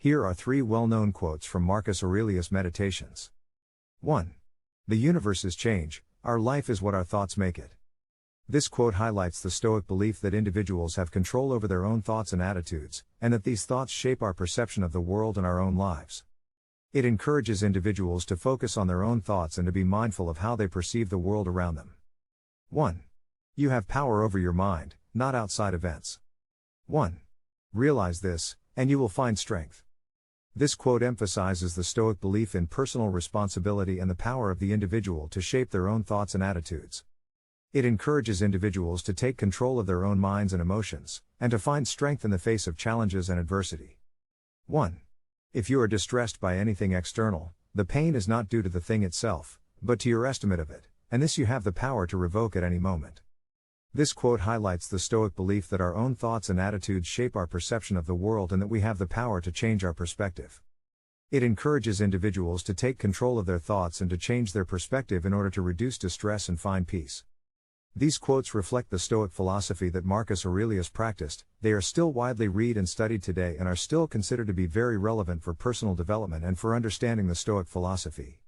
Here are 3 well-known quotes from Marcus Aurelius' Meditations. 1. The universe is change, our life is what our thoughts make it. This quote highlights the Stoic belief that individuals have control over their own thoughts and attitudes, and that these thoughts shape our perception of the world and our own lives. It encourages individuals to focus on their own thoughts and to be mindful of how they perceive the world around them. 1. You have power over your mind, not outside events. 1. Realize this, and you will find strength. This quote emphasizes the Stoic belief in personal responsibility and the power of the individual to shape their own thoughts and attitudes. It encourages individuals to take control of their own minds and emotions, and to find strength in the face of challenges and adversity. 1. If you are distressed by anything external, the pain is not due to the thing itself, but to your estimate of it, and this you have the power to revoke at any moment. This quote highlights the Stoic belief that our own thoughts and attitudes shape our perception of the world and that we have the power to change our perspective. It encourages individuals to take control of their thoughts and to change their perspective in order to reduce distress and find peace. These quotes reflect the Stoic philosophy that Marcus Aurelius practiced. They are still widely read and studied today and are still considered to be very relevant for personal development and for understanding the Stoic philosophy.